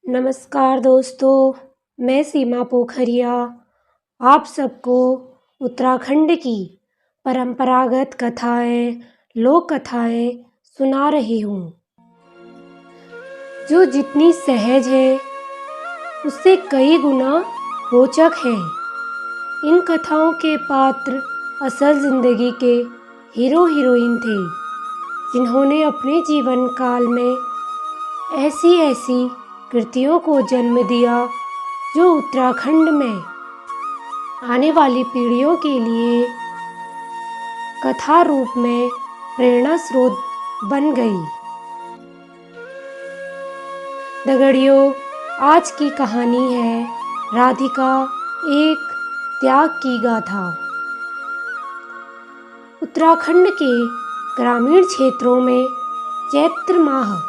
नमस्कार दोस्तों, मैं सीमा पोखरिया आप सबको उत्तराखंड की परंपरागत कथाएं, लोक कथाएं सुना रही हूँ, जो जितनी सहज है उससे कई गुना रोचक है। इन कथाओं के पात्र असल जिंदगी के हीरो हीरोइन थे, जिन्होंने अपने जीवन काल में ऐसी कृतियों को जन्म दिया जो उत्तराखंड में आने वाली पीढ़ियों के लिए कथा रूप में प्रेरणा स्रोत बन गई। दगड़ियों, आज की कहानी है राधिका, एक त्याग की गाथा। उत्तराखंड के ग्रामीण क्षेत्रों में चैत्र माह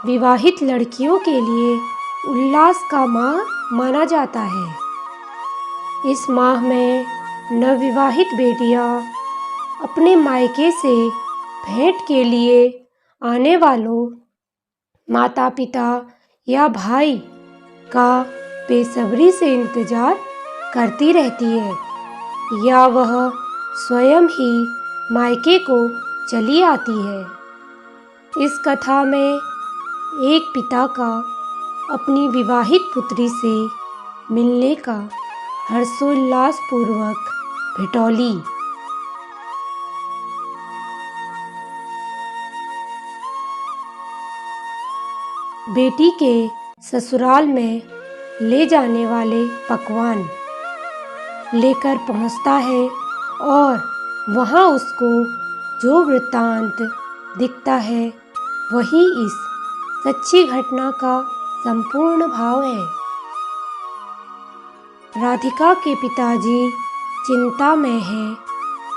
विवाहित लड़कियों के लिए उल्लास का माह माना जाता है। इस माह में नवविवाहित बेटियां अपने मायके से भेंट के लिए आने वालों माता पिता या भाई का बेसब्री से इंतजार करती रहती है, या वह स्वयं ही मायके को चली आती है। इस कथा में एक पिता का अपनी विवाहित पुत्री से मिलने का हर्षोल्लास पूर्वक भेटौली। बेटी के ससुराल में ले जाने वाले पकवान लेकर पहुंचता है और वहां उसको जो वृत्तांत दिखता है वही इस सच्ची घटना का संपूर्ण भाव है। राधिका के पिताजी चिंता में हैं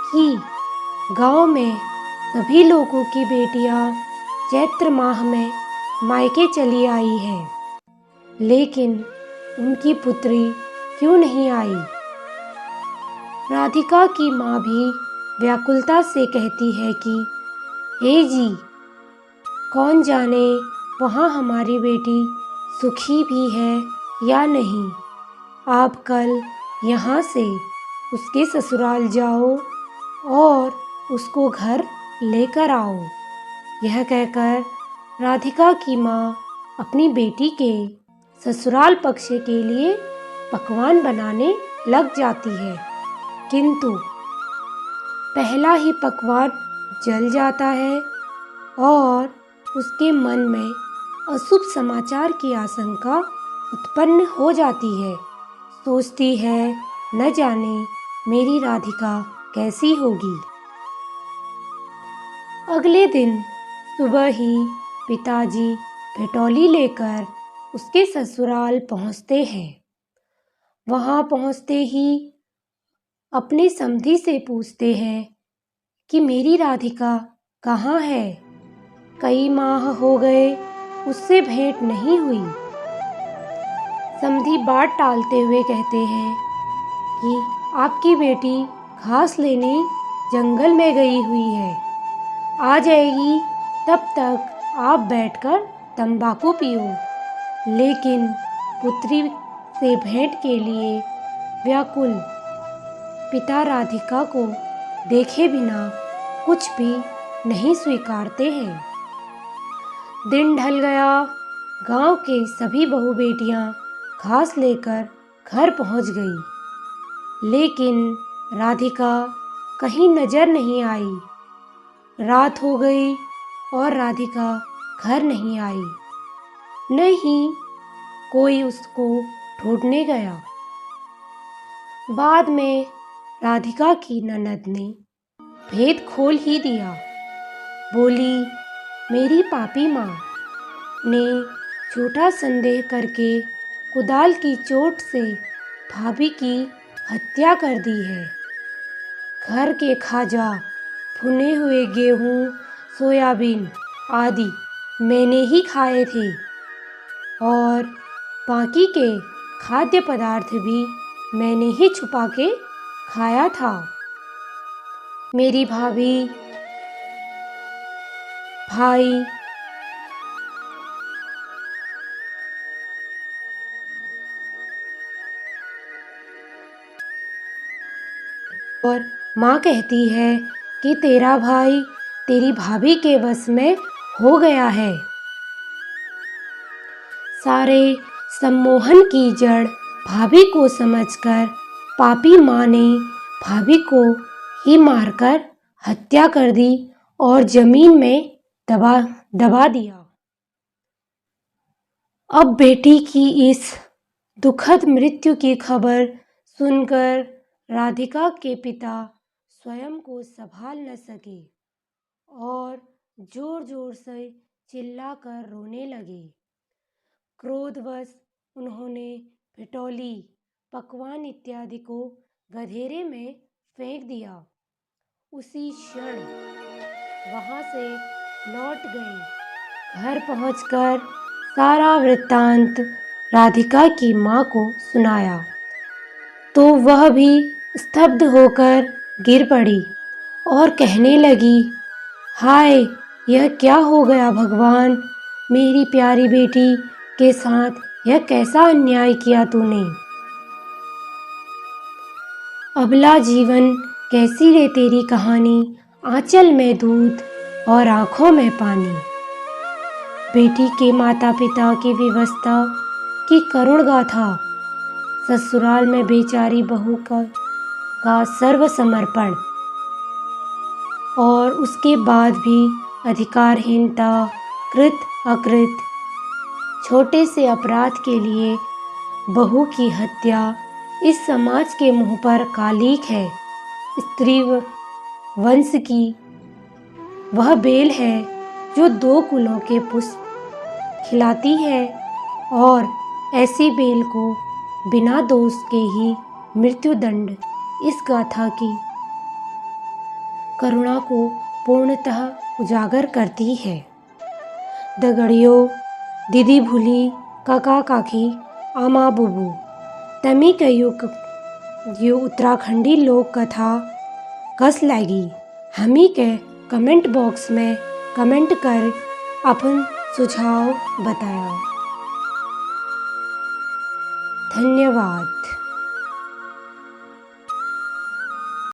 कि गांव में सभी लोगों की बेटियां चैत्र माह में मायके चली आई हैं, लेकिन उनकी पुत्री क्यों नहीं आई। राधिका की माँ भी व्याकुलता से कहती है कि हे जी, कौन जाने वहाँ हमारी बेटी सुखी भी है या नहीं। आप कल यहाँ से उसके ससुराल जाओ और उसको घर लेकर आओ। यह कहकर राधिका की माँ अपनी बेटी के ससुराल पक्ष के लिए पकवान बनाने लग जाती है, किंतु पहला ही पकवान जल जाता है और उसके मन में अशुभ समाचार की आशंका उत्पन्न हो जाती है। सोचती है, न जाने मेरी राधिका कैसी होगी। अगले दिन सुबह ही पिताजी भेटौली लेकर उसके ससुराल पहुंचते हैं। वहां पहुंचते ही अपने समधी से पूछते हैं कि मेरी राधिका कहाँ है। कई माह हो गए उससे भेंट नहीं हुई। समधी बात टालते हुए कहते हैं कि आपकी बेटी घास लेने जंगल में गई हुई है, आ जाएगी, तब तक आप बैठकर तंबाकू पियो। लेकिन पुत्री से भेंट के लिए व्याकुल पिता राधिका को देखे बिना कुछ भी नहीं स्वीकारते हैं। दिन ढल गया। गांव के सभी बहू बेटियां घास लेकर घर पहुंच गई, लेकिन राधिका कहीं नजर नहीं आई। रात हो गई और राधिका घर नहीं आई, न ही कोई उसको ढूंढने गया। बाद में राधिका की ननद ने भेद खोल ही दिया। बोली, मेरी पापी माँ ने झूठा संदेह करके कुदाल की चोट से भाभी की हत्या कर दी है। घर के खाजा, भुने हुए गेहूं, सोयाबीन आदि मैंने ही खाए थे और बाकी के खाद्य पदार्थ भी मैंने ही छुपा के खाया था। मेरी भाभी, भाई माँ कहती है कि तेरा भाई तेरी भाभी के बस में हो गया है। सारे सम्मोहन की जड़ भाभी को समझकर पापी माँ ने भाभी को ही मारकर हत्या कर दी और जमीन में दबा दिया। अब बेटी की इस दुखद मृत्यु की खबर सुनकर राधिका के पिता स्वयं को संभाल न सके और जोर जोर से चिल्लाकर रोने लगे। क्रोधवश उन्होंने पिटौली, पकवान इत्यादि को गधेरे में फेंक दिया। उसी क्षण वहां से लौट गए। घर पहुंचकर सारा वृत्तांत राधिका की माँ को सुनाया तो वह भी स्तब्ध होकर गिर पड़ी और कहने लगी, हाय, यह क्या हो गया भगवान, मेरी प्यारी बेटी के साथ यह कैसा अन्याय किया तूने। अबला जीवन कैसी रे तेरी कहानी, आंचल में दूध और आंखों में पानी। बेटी के माता पिता की विवशता की करुण गाथा, ससुराल में बेचारी बहू का सर्व समर्पण और उसके बाद भी अधिकारहीनता, कृत अकृत, छोटे से अपराध के लिए बहू की हत्या इस समाज के मुंह पर कालिक है। स्त्री वंश की वह बेल है जो 2 कुलों के पुष्प खिलाती है और ऐसी बेल को बिना दोष के ही मृत्युदंड इस गाथा की करुणा को पूर्णतः उजागर करती है। दगड़ियों, दीदी भूली, काका काकी, आमा बुबू, तमी कयो उत्तराखंडी लोक कथा कस लगी हमी के कमेंट बॉक्स में कमेंट कर अपन सुझाव बताया। धन्यवाद।